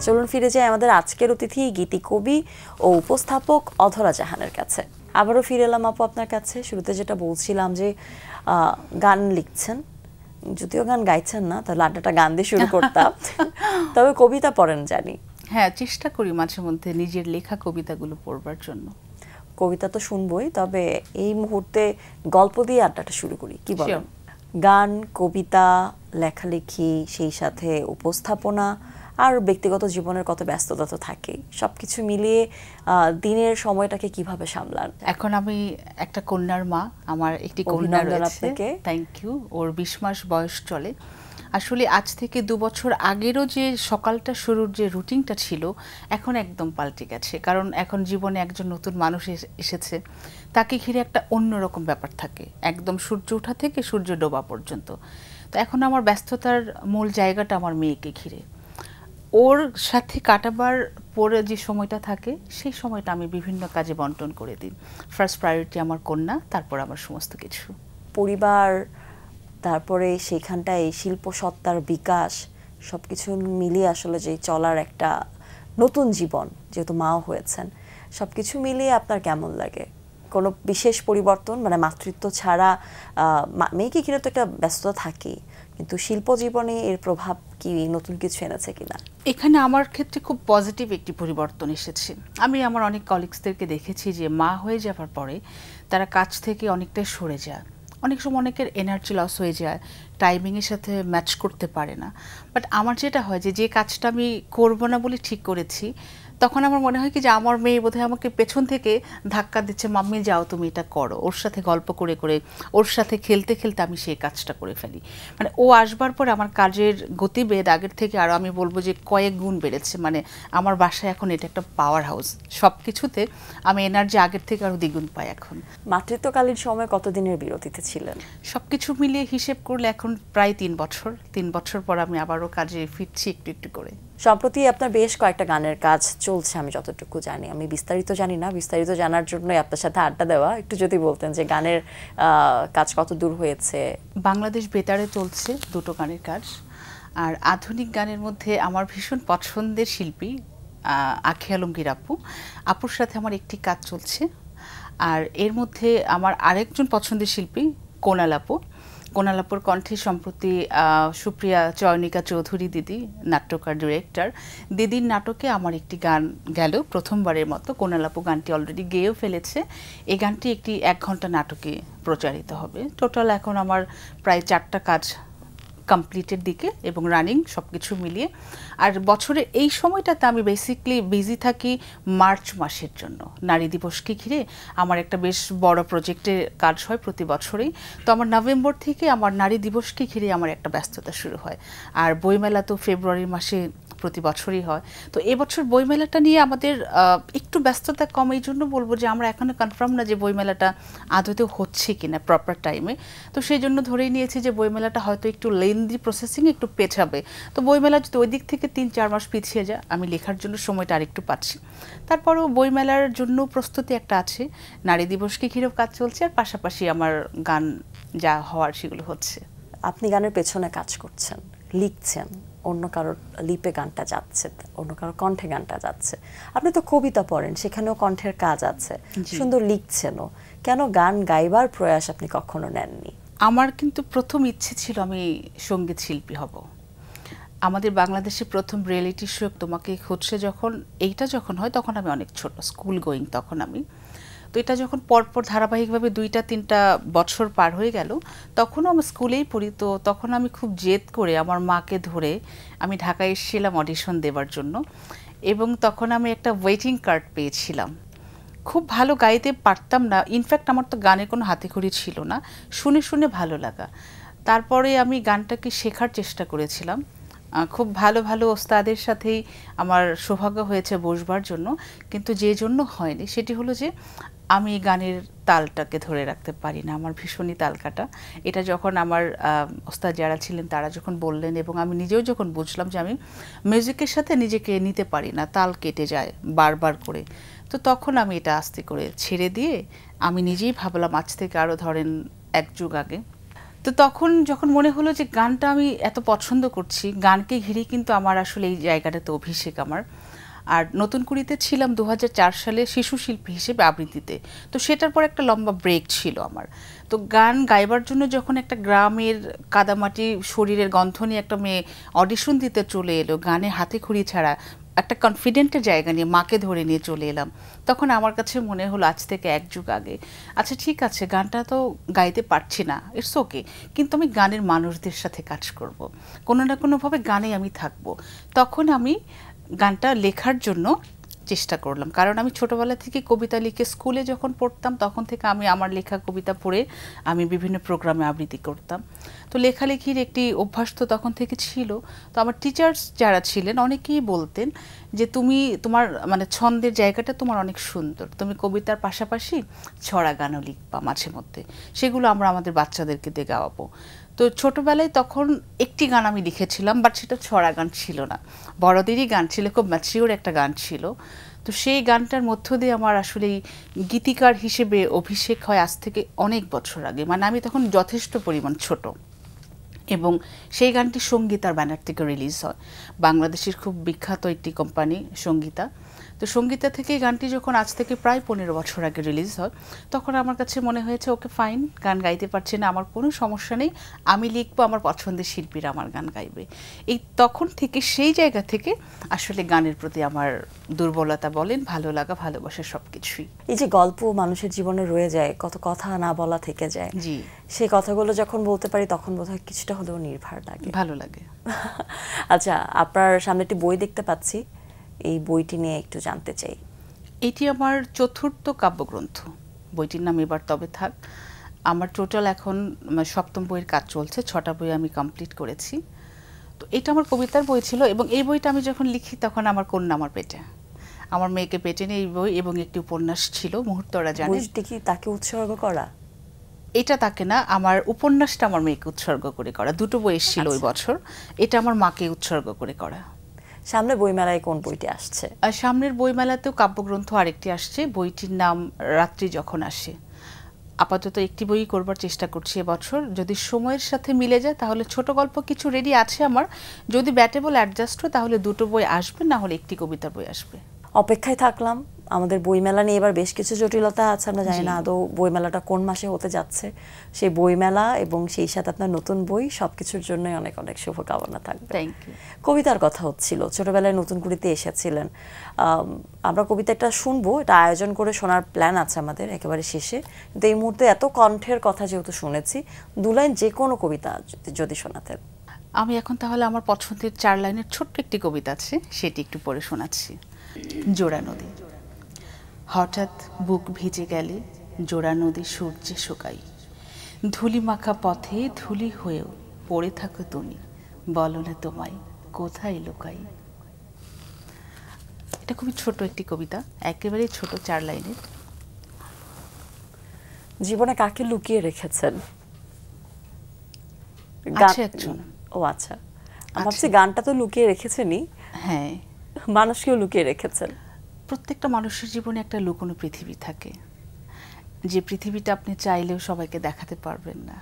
চলুন ফিরে যাই আমাদের আজকের অতিথি গীতিকবি ও উপস্থাপক অধরা জাহানের কাছে। আবারও ফিরে এলাম আপু আপনার কাছে। শুরুতে যেটা বলছিলাম যে গান লিখছেন, যদিও গান গাইছেন না, তাহলে আড্ডাটা গান দিয়ে শুরু করতাম। তবে কবিতা পড়েন জানি। হ্যাঁ, চেষ্টা করি মাঝে মধ্যে নিজের লেখা কবিতাগুলো পড়বার জন্য। কবিতা তো শুনবই, তবে এই মুহূর্তে গল্প দিয়ে আড্ডাটা শুরু করি, কি বলেন? গান, কবিতা, লেখালেখি, সেই সাথে উপস্থাপনা আর ব্যক্তিগত জীবনের কত ব্যস্ততা তো থাকেই। সবকিছু মিলিয়ে দিনের সময়টাকে কিভাবে সামলান? এখন আমি একটা কন্যার মা, আমার একটি কন্যা রয়েছে। Thank you. ওর 20 মাস বয়স চলে। আসলে আজ থেকে 2 বছর আগেরও যে সকালটা শুরুর যে রুটিনটা ছিল এখন একদম পাল্টে গেছে, কারণ এখন জীবনে একজন নতুন মানুষ এসেছে, তাকে ঘিরে একটা অন্যরকম ব্যাপার থাকে, একদম সূর্য ওঠা থেকে সূর্য ডোবা পর্যন্ত। তো এখন আমার ব্যস্ততার মূল জায়গাটা আমার মেয়েকে ঘিরে, ওর সাথে কাটাবার পরে যে সময়টা থাকে সেই সময়টা আমি বিভিন্ন কাজে বন্টন করে দিই। ফার্স্ট প্রায়োরিটি আমার কন্যা, তারপর আমার সমস্ত কিছু পরিবার, তারপরে সেইখানটায় শিল্প সত্তার বিকাশ, সবকিছু মিলিয়ে আসলে যে চলার একটা নতুন জীবন, যেহেতু মাও হয়েছেন, সবকিছু মিলিয়ে আপনার কেমন লাগে? কোনো বিশেষ পরিবর্তন, মানে মাতৃত্ব ছাড়া মেয়েকে ঘিরে তো একটা ব্যস্ততা থাকেই, কিন্তু শিল্প জীবনে এর প্রভাব কি নতুন কিছু এনেছে কিনা? এখানে আমার ক্ষেত্রে খুব পজিটিভ একটি পরিবর্তন এসেছে। আমি আমার অনেক কলিগসদেরকে দেখেছি যে মা হয়ে যাওয়ার পরে তারা কাজ থেকে অনেকটাই সরে যায়, অনেক সময় অনেকের এনার্জি লস হয়ে যায়, টাইমিংয়ের সাথে ম্যাচ করতে পারে না। বাট আমার যেটা হয় যে কাজটা আমি করব না বলে ঠিক করেছি, তখন আমার মনে হয় কি যে আমার মেয়ে বোধহয় আমাকে পেছন থেকে ধাক্কা দিচ্ছে, মাম্মি যাও তুমি এটা করো, ওর সাথে গল্প করে করে, ওর সাথে খেলতে খেলতে আমি সেই কাজটা করে ফেলি। মানে ও আসবার পরে আমার কাজের গতিবেগ আগের থেকে আরও আমি বলবো যে কয়েক গুণ বেড়েছে। মানে আমার বাসায় এখন এটা একটা পাওয়ার হাউস, সব কিছুতে আমি এনার্জি আগের থেকে আরও দ্বিগুণ পাই এখন। মাতৃত্বকালীন সময় কতদিনের বিরতিতে ছিলেন? সব কিছু মিলিয়ে হিসেব করলে এখন প্রায় 3 বছর। 3 বছর পর আমি আবারও কাজে ফিরছি একটু একটু করে। সম্প্রতি আপনার বেশ কয়েকটা গানের কাজ চলছে আমি যতটুকু জানি, আমি বিস্তারিত জানি না, বিস্তারিত জানার জন্যই আপনার সাথে আড্ডা দেওয়া। একটু যদি বলতেন যে গানের কাজ কত দূর হয়েছে? বাংলাদেশ বেতারে চলছে 2টো গানের কাজ, আর আধুনিক গানের মধ্যে আমার ভীষণ পছন্দের শিল্পী আঁখি আলমগীর আপুর সাথে আমার একটি কাজ চলছে। আর এর মধ্যে আমার আরেকজন পছন্দের শিল্পী কোনালাপুর কণ্ঠে সম্প্রতি সুপ্রিয়া চয়নিকা চৌধুরী দিদি, নাট্যকার ডিরেক্টর, দিদির নাটকে আমার একটি গান গেল প্রথমবারের মতো। কোনালাপু গানটি অলরেডি গেয়েও ফেলেছে। এই গানটি একটি 1 ঘন্টা নাটকে প্রচারিত হবে। টোটাল এখন আমার প্রায় 4টা কাজ কমপ্লিটের দিকে এবং রানিং, সব কিছু মিলিয়ে। আর বছরের এই সময়টাতে আমি বেসিকলি বিজি থাকি মার্চ মাসের জন্য। নারী দিবসকে ঘিরে আমার একটা বেশ বড় প্রজেক্টের কাজ হয় প্রতি বছরেই। তো আমার নভেম্বর থেকে আমার নারী দিবসকে ঘিরে আমার একটা ব্যস্ততা শুরু হয়। আর বইমেলা তো ফেব্রুয়ারি মাসে প্রতি বছরই হয়। তো এবছর বইমেলাটা নিয়ে আমাদের একটু ব্যস্ততা কম, এই জন্য বলবো যে আমরা এখনো কনফার্ম না যে বইমেলাটা আদতে হচ্ছে কিনা প্রপার টাইমে। তো সেই জন্য ধরেই নিয়েছি যে বইমেলাটা হয়তো একটু লেন্দি প্রসেসিং একটু পেছাবে। তো বইমেলা যদি ওই দিক থেকে 3-4 মাস পিছিয়ে যায়, আমি লেখার জন্য সময়টা আরেকটু পাচ্ছি। তারপরেও বইমেলার জন্য প্রস্তুতি একটা আছে, নারী দিবসকে ঘিরেও কাজ চলছে, আর পাশাপাশি আমার গান যা হওয়ার সেগুলো হচ্ছে। আপনি গানের পেছনে কাজ করছেন, লিখছেন, অন্য কারোর লিপে গানটা যাচ্ছে, অন্য কারোর কণ্ঠে গানটা যাচ্ছে। আপনি তো কবিতা পড়েন, সেখানেও কণ্ঠের কাজ আছে, সুন্দর লিখছেনও। কেন গান গাইবার প্রয়াস আপনি কখনো নেননি? আমার কিন্তু প্রথম ইচ্ছে ছিল আমি সঙ্গীত শিল্পী হব। আমাদের বাংলাদেশে প্রথম রিয়েলিটি শো তোমাকে খুঁজছে এইটা যখন হয়, তখন আমি অনেক ছোট, স্কুল গোয়িং তখন আমি। তো এটা যখন পরপর ধারাবাহিকভাবে 2-3টা বছর পার হয়ে গেল, তখনও আমি স্কুলেই পড়ি। তো তখন আমি খুব জেদ করে আমার মাকে ধরে আমি ঢাকায় এসেছিলাম অডিশন দেওয়ার জন্য, এবং তখন আমি একটা ওয়েটিং কার্ড পেয়েছিলাম। খুব ভালো গাইতে পারতাম না, ইনফ্যাক্ট আমার তো গানের কোনো হাতেখড়ি ছিল না, শুনে শুনে ভালো লাগা। তারপরে আমি গানটাকে শেখার চেষ্টা করেছিলাম, খুব ভালো ভালো ওস্তাদের সাথেই আমার সৌভাগ্য হয়েছে বসবার জন্য। কিন্তু যে জন্য হয়নি সেটি হলো যে আমি গানের তালটাকে ধরে রাখতে পারি না, আমার ভীষণই তাল কাটা। এটা যখন আমার ওস্তাদ যারা ছিলেন তারা যখন বললেন, এবং আমি নিজেও যখন বুঝলাম যে আমি মিউজিকের সাথে নিজেকে নিতে পারি না, তাল কেটে যায় বারবার করে, তো তখন আমি এটা আস্তে করে ছেড়ে দিয়ে আমি নিজেই ভাবলাম আজ থেকে আরও ধরেন 1 যুগ আগে তো তখন যখন মনে হলো যে গানটা আমি এত পছন্দ করছি, গানকে ঘিরে কিন্তু আমার আসলে এই জায়গাটাতে অভিষেক আমার। আর নতুন কুড়িতে ছিলাম 2004 সালে শিশু শিল্পী হিসেবে আবৃত্তিতে। তো সেটার পর একটা লম্বা ব্রেক ছিল আমার। তো গান গাইবার জন্য যখন একটা গ্রামের কাদামাটি শরীরের গন্ধ নিয়ে একটা মেয়ে অডিশন দিতে চলে এলো, গানে হাতে খড়ি ছাড়া একটা কনফিডেন্টের জায়গা নিয়ে মাকে ধরে নিয়ে চলে এলাম, তখন আমার কাছে মনে হলো আজ থেকে এক যুগ আগে, আচ্ছা ঠিক আছে গানটা তো গাইতে পারছি না, ইটস ওকে, কিন্তু আমি গানের মানুষদের সাথে কাজ করব, কোনো না কোনোভাবে গানে আমি থাকবো। তখন আমি গানটা লেখার জন্য চেষ্টা করলাম, কারণ আমি ছোটবেলা থেকে কবিতা লিখে স্কুলে যখন পড়তাম তখন থেকে আমি আমার লেখা কবিতা পড়ে আমি বিভিন্ন প্রোগ্রামে আবৃত্তি করতাম। তো লেখালেখির একটি অভ্যাস তো তখন থেকে ছিল। তো আমার টিচার্স যারা ছিলেন অনেকেই বলতেন যে তুমি তোমার মানে ছন্দের জায়গাটা তোমার অনেক সুন্দর, তুমি কবিতার পাশাপাশি ছড়া গানও লিখবা মাঝে মধ্যে, সেগুলো আমরা আমাদের বাচ্চাদেরকে দিয়ে গাওয়াবো। তো ছোটবেলায় তখন একটি গান আমি লিখেছিলাম, বাট সেটা ছড়া গান ছিল না, বড়দেরই গান ছিল, খুব ম্যাচিওর একটা গান ছিল। তো সেই গানটার মধ্য দিয়ে আমার আসলে গীতিকার হিসেবে অভিষেক হয় আজ থেকে অনেক বছর আগে, মানে আমি তখন যথেষ্ট পরিমাণ ছোট। এবং সেই গানটি সঙ্গীতার ব্যানার থেকে রিলিজ হয়, বাংলাদেশের খুব বিখ্যাত একটি কোম্পানি সঙ্গীতা। তো সঙ্গীতা থেকে গানটি যখন আজ থেকে প্রায় 15 বছর আগে রিলিজ হয়, তখন আমার কাছে মনে হয়েছে ওকে ফাইন, গান গাইতে পারছি না, আমার কোনো সমস্যা নেই, আমি লিখবো, আমার পছন্দের শিল্পীরা আমার গান গাইবে। এই তখন থেকে সেই জায়গা থেকে আসলে গানের প্রতি আমার দুর্বলতা বলেন, ভালো লাগা, ভালোবাসা সব কিছুই। এই যে গল্প মানুষের জীবনে রয়ে যায়, কত কথা না বলা থেকে যায়, জি, সেই কথাগুলো যখন বলতে পারি তখন বোধহয় কিছুটা হলেও নির্ভর লাগে, ভালো লাগে। আচ্ছা, আপনার সামনে একটি বই দেখতে পাচ্ছি, এই বইটি নিয়ে একটু জানতে চাই। এটি আমার চতুর্থ কাব্যগ্রন্থ, বইটির নাম এবার তবে থাক। আমার টোটাল এখন 7ম বইয়ের কাজ চলছে, 6টা বই আমি কমপ্লিট করেছি। তো এটা আমার কবিতার বই ছিল, এবং এই বইটা আমি যখন লিখি তখন আমার কন্যা আমার পেটে, আমার মেয়েকে পেটে নিয়ে এই বই, এবং একটি উপন্যাস ছিল মুহূর্তরা জানে। বইটি কি তাকে উৎসর্গ করা? এটা তাকে না, আমার উপন্যাসটা আমার মেয়েকে উৎসর্গ করে করা, দুটো বই এসেছিল ওই বছর, এটা আমার মাকে উৎসর্গ করে করা। সামনে বইমেলায় কোন বইটি আসছে? আর সামনের বইমেলাতেও কাব্যগ্রন্থ আরেকটি আসছে, বইটির নাম রাত্রি যখন আসে। আপাতত একটি বই করবার চেষ্টা করছি এবছর, যদি সময়ের সাথে মিলে যায় তাহলে ছোট গল্প কিছু রেডি আছে আমার, যদি ব্যাটেবল অ্যাডজাস্ট হয় তাহলে দুটো বই আসবে, না হলে একটি কবিতার বই আসবে। অপেক্ষায় থাকলাম। আমাদের বইমেলা নিয়ে এবার বেশ কিছু জটিলতা আছে, আমরা জানি না আদৌ বইমেলাটা কোন মাসে হতে যাচ্ছে। সেই বইমেলা এবং সেই সাথে আপনার নতুন বই, সবকিছুর জন্যই অনেক অনেক শুভকামনা থাকবে। Thank you. কবিতার কথা হচ্ছিল, ছোটবেলায় নতুন কুড়িতে এসেছিলেন, আমরা কবিতাটা শুনবো, এটা আয়োজন করে শোনার প্ল্যান আছে আমাদের একেবারে শেষে, কিন্তু এই মুহূর্তে এত কণ্ঠের কথা যেহেতু শুনেছি, 2 লাইন যে কোনো কবিতা যদি শোনাতেন। আমি এখন তাহলে আমার পছন্দের 4 লাইনের ছোট্ট একটি কবিতা আছে, সেটি একটু পড়ে শোনাচ্ছি। জোড়া নদী। হঠাৎ বুক ভিজে গেলে জোড়া নদী সূর্যে শুকাই, ধুলি মাখা পথে ধুলি হয়েও পড়ে থাকো তুমি, বলো না তোমায় কোথায় লুকাই। এটা খুবই ছোট একটি কবিতা, একেবারে ছোট 4 লাইনের। জীবনে কাকে লুকিয়ে রেখেছেন? আছে একজন। ও আচ্ছা, আমি ভাবছি গানটা তো লুকিয়ে রেখেছেনই, হ্যাঁ, মানুষকেও লুকিয়ে রেখেছেন। প্রত্যেকটা মানুষের জীবনে একটা লুকোনো পৃথিবী থাকে, যে পৃথিবীটা আপনি চাইলেও সবাইকে দেখাতে পারবেন না,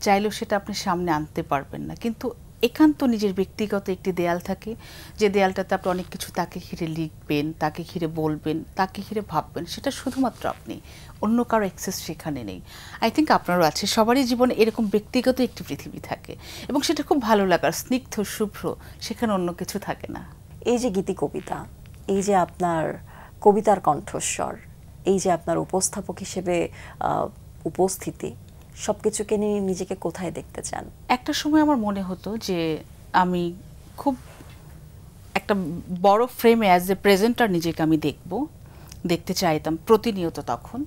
চাইলেও সেটা আপনি সামনে আনতে পারবেন না, কিন্তু একান্ত নিজের ব্যক্তিগত একটি দেয়াল থাকে, যে দেয়ালটাতে আপনি অনেক কিছু তাকে ঘিরে লিখবেন, তাকে ঘিরে বলবেন, তাকে ঘিরে ভাববেন, সেটা শুধুমাত্র আপনি, অন্য কারো অ্যাক্সেস সেখানে নেই। আই থিঙ্ক আপনারও আছে, সবারই জীবনে এরকম ব্যক্তিগত একটি পৃথিবী থাকে, এবং সেটা খুব ভালো লাগার, স্নিগ্ধ, শুভ্র, সেখানে অন্য কিছু থাকে না। এই যে গীতি কবিতা, এই যে আপনার কবিতার কণ্ঠস্বর, এই যে আপনার উপস্থাপক হিসেবে উপস্থিতি, সবকিছুকে নিয়ে নিজেকে কোথায় দেখতে চান? একটা সময় আমার মনে হতো যে আমি খুব একটা বড় ফ্রেমে অ্যাজ এ প্রেজেন্টার নিজেকে আমি দেখতে চাইতাম প্রতিনিয়ত। তখন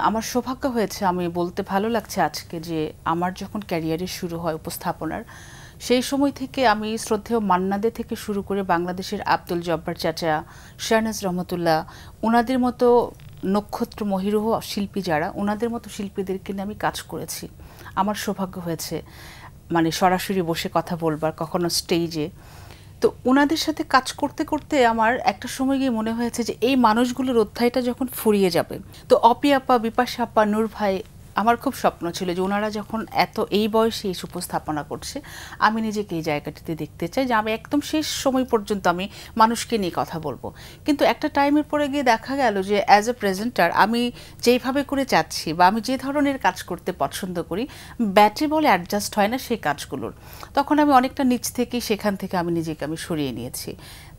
আমার সৌভাগ্য হয়েছে, আমি বলতে ভালো লাগছে আজকে, যে আমার যখন ক্যারিয়ারে শুরু হয় উপস্থাপনার, সেই সময় থেকে আমি শ্রদ্ধেয় মান্না দে থেকে শুরু করে বাংলাদেশের আব্দুল জব্বার চাচা, শাহনাজ রহমতুল্লাহ, ওনাদের মতো নক্ষত্র মহিরুহ শিল্পী যারা, ওনাদের মতো শিল্পীদেরকে নিয়ে আমি কাজ করেছি। আমার সৌভাগ্য হয়েছে মানে সরাসরি বসে কথা বলবার, কখনো স্টেজে। তো ওনাদের সাথে কাজ করতে করতে আমার একটা সময় গিয়ে মনে হয়েছে যে এই মানুষগুলোর অধ্যায়টা যখন ফুরিয়ে যাবে, তো অপি আপা, বিপাশা আপা, নূর ভাই, আমার খুব স্বপ্ন ছিল যে ওনারা যখন এত এই বয়সে এসে উপস্থাপনা করছে, আমি নিজেকে এই জায়গাটিতে দেখতে চাই যে আমি একদম শেষ সময় পর্যন্ত আমি মানুষকে নিয়ে কথা বলবো। কিন্তু একটা টাইমের পরে গিয়ে দেখা গেল যে অ্যাজ এ প্রেজেন্টার আমি যেইভাবে করে চাচ্ছি বা আমি যে ধরনের কাজ করতে পছন্দ করি, ব্যাটে বলে অ্যাডজাস্ট হয় না সেই কাজগুলোর। তখন আমি অনেকটা নিচ থেকেই সেখান থেকে আমি নিজেকে সরিয়ে নিয়েছি।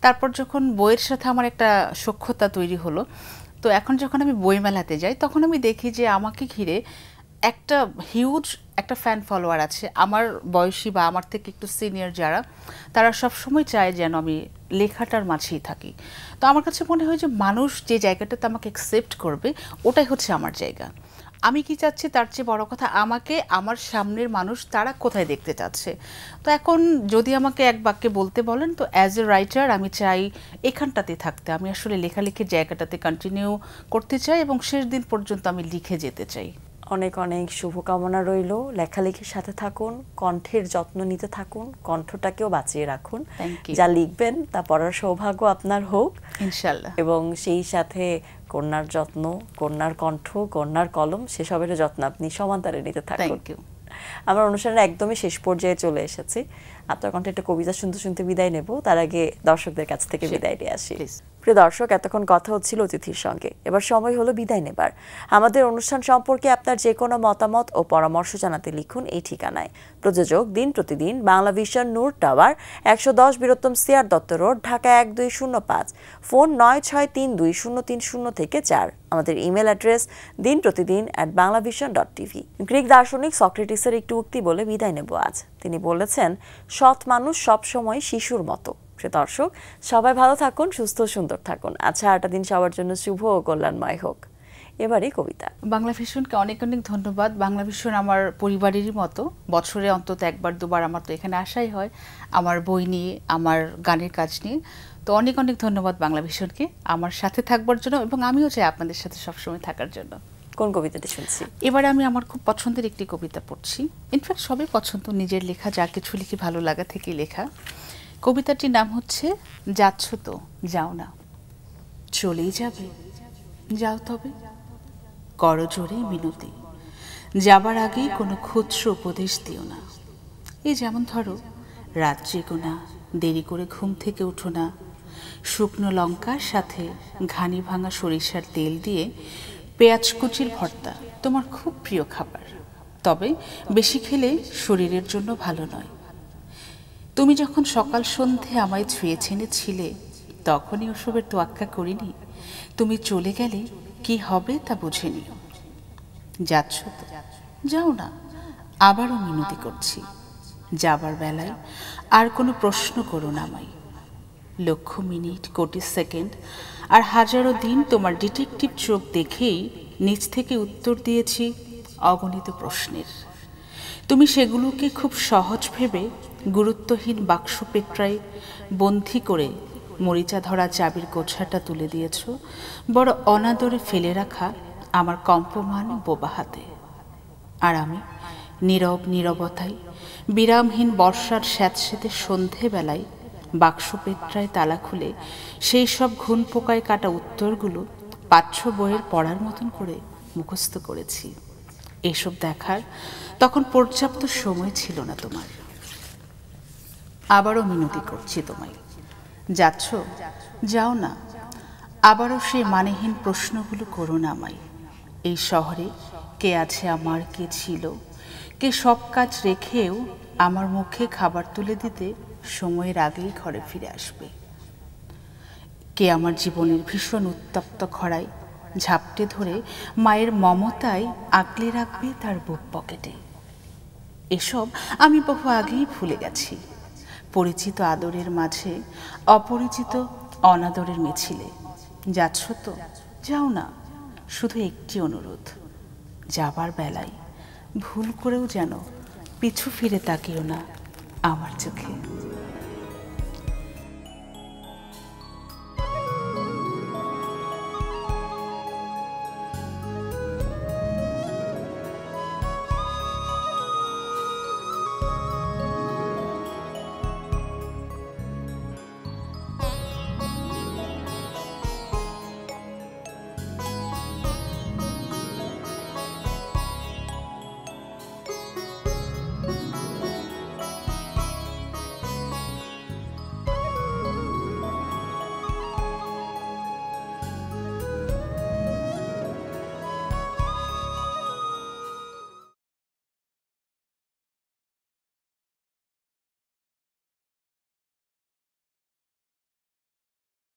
তারপর যখন বইয়ের সাথে আমার একটা সখ্যতা তৈরি হলো, তো এখন যখন আমি বইমেলাতে যাই তখন আমি দেখি যে আমাকে ঘিরে একটা হিউজ একটা ফ্যান ফলোয়ার আছে, আমার বয়সী বা আমার থেকে একটু সিনিয়র যারা, তারা সব সময় চায় যেন আমি লেখাটার মাঝেই থাকি। তো আমার কাছে মনে হয় যে মানুষ যে জায়গাটাতে আমাকে অ্যাকসেপ্ট করবে ওটাই হচ্ছে আমার জায়গা। আমি কি চাচ্ছি তার চেয়ে বড় কথা আমাকে আমার সামনের মানুষ তারা কোথায় দেখতে চাচ্ছে। তো এখন যদি আমাকে এক বাক্যে বলতে বলেন, তো অ্যাজ এ রাইটার আমি চাই এখানটাতে থাকতে। আমি আসলে লেখালেখির জায়গাটাতে কন্টিনিউ করতে চাই এবং শেষ দিন পর্যন্ত আমি লিখে যেতে চাই। অনেক অনেক শুভকামনা রইল। লেখালেখির সাথে থাকুন, কণ্ঠের যত্ন নিতে থাকুন, কণ্ঠটাকেও বাঁচিয়ে রাখুন। যা লিখবেন তা পড়ার সৌভাগ্য আপনার হোক ইনশাআল্লাহ। এবং সেই সাথে কন্যার যত্ন, কন্যার কণ্ঠ, কন্যার কলম, সেসবের যত্ন আপনি সমান্তরে নিতে থাকুন। আমরা অনুষ্ঠানের একদমই শেষ পর্যায়ে চলে এসেছি। আপনার কণ্ঠে একটা কবিতা শুনতে শুনতে বিদায় নেব, তার আগে দর্শকদের কাছ থেকে বিদায় নিয়ে আসি। প্রিয় দর্শক, এতক্ষণ কথা হচ্ছিল অতিথির সঙ্গে, এবার সময় হলো বিদায় নেবার। আমাদের অনুষ্ঠান সম্পর্কে আপনার যে কোনো মতামত ও পরামর্শ জানাতে লিখুন এই ঠিকানায়। প্রযোজক দিন প্রতিদিন, Bangla vision, Noor tower, ১১০ Bir Uttom CR Dutta road, Dhaka ১২০৫, phone ৯৬৩২০৩০ থেকে ৪। আমাদের ইমেল অ্যাড্রেস dinprotidin@banglavision.tv। গ্রিক দার্শনিক সক্রেটিসের একটি উক্তি বলে বিদায় নেব আজ। তিনি বলেছেন, সৎ মানুষ সবসময় শিশুর মতো। প্রিয় দর্শক, সবাই ভালো থাকুন, সুস্থ সুন্দর থাকুন। আচ্ছা, 8টা দিন সবার জন্য শুভ ও কল্যাণময় হোক। এবারে কবিতা। বাংলা ভিশনকে অনেক অনেক ধন্যবাদ। বাংলা ভিশন আমার পরিবারেরই মতো, বছরে অন্তত একবার দুবার আমার তো এখানে আসাই হয় আমার বই নিয়ে, আমার গানের কাজ নিয়ে। তো অনেক অনেক ধন্যবাদ বাংলা ভিশনকে আমার সাথে থাকবার জন্য, এবং আমিও চাই আপনাদের সাথে সবসময় থাকার জন্য। কোন কবিতাটি শুনছি? এবারে আমি আমার খুব পছন্দের একটি কবিতা পড়ছি। ইনফ্যাক্ট সবই পছন্দ, নিজের লেখা, যা কিছু লিখি ভালো লাগা থেকে লেখা। কবিতাটির নাম হচ্ছে যাচ্ছ তো যাও না। চলেই যাবে, যাও তবে, করজোরে মিনতি। যাবার আগে কোনো ক্ষুদ্র উপদেশ দিও না। এই যেমন ধরো, রাত জেগো না, দেরি করে ঘুম থেকে উঠো না। শুকনো লঙ্কার সাথে ঘানি ভাঙা সরিষার তেল দিয়ে পেঁয়াজ কুচির ভর্তা তোমার খুব প্রিয় খাবার, তবে বেশি খেলে শরীরের জন্য ভালো নয়। তুমি যখন সকাল সন্ধে আমায় ছুঁয়ে ছেনেছিলে, তখনই ওসবের তোয়াক্কা করিনি। তুমি চলে গেলে কি হবে তা বুঝে নিও। যাচ্ছ তো যাও না, আবারও মিনতি করছি। যাবার বেলায় আর কোনো প্রশ্ন করো না আমায়। লক্ষ মিনিট, কোটি সেকেন্ড আর হাজারো দিন তোমার ডিটেকটিভ চোখ দেখেই নিজ থেকে উত্তর দিয়েছি অগণিত প্রশ্নের। তুমি সেগুলোকে খুব সহজ ভেবে গুরুত্বহীন বাক্স পেট্রায় বন্দী করে মরিচা ধরা চাবির গোছাটা তুলে দিয়েছ বড় অনাদরে ফেলে রাখা আমার কম্পমান বোবা হাতে। আর আমি নীরব নীরবতায় বিরামহীন বর্ষার স্যাঁতস্যাঁতে সন্ধেবেলায় বাক্স পেট্রায় তালা খুলে সেই সব ঘুণ পোকায় কাটা উত্তরগুলো পাঠ্য বইয়ের পড়ার মতন করে মুখস্থ করেছি। এসব দেখার তখন পর্যাপ্ত সময় ছিল না তোমার। আবারও মিনতি করছি তোমায়, যাচ্ছ যাও না। আবারও সেই মানেহীন প্রশ্নগুলো করো না আমায়। এই শহরে কে আছে আমার, কে ছিল, কে সব কাজ রেখেও আমার মুখে খাবার তুলে দিতে সময়ের আগেই ঘরে ফিরে আসবে। কে আমার জীবনের ভীষণ উত্তপ্ত খরায় ঝাপটে ধরে মায়ের মমতায় আগলে রাখবে তার বুক পকেটে। এসব আমি বহু আগেই ভুলে গেছি। পরিচিত আদরের মাঝে অপরিচিত অনাদরের মিছিলে। যাচ্ছ তো যাও না, শুধু একটি অনুরোধ, যাবার বেলায় ভুল করেও যেন পিছু ফিরে তাকিও না আমার চোখে।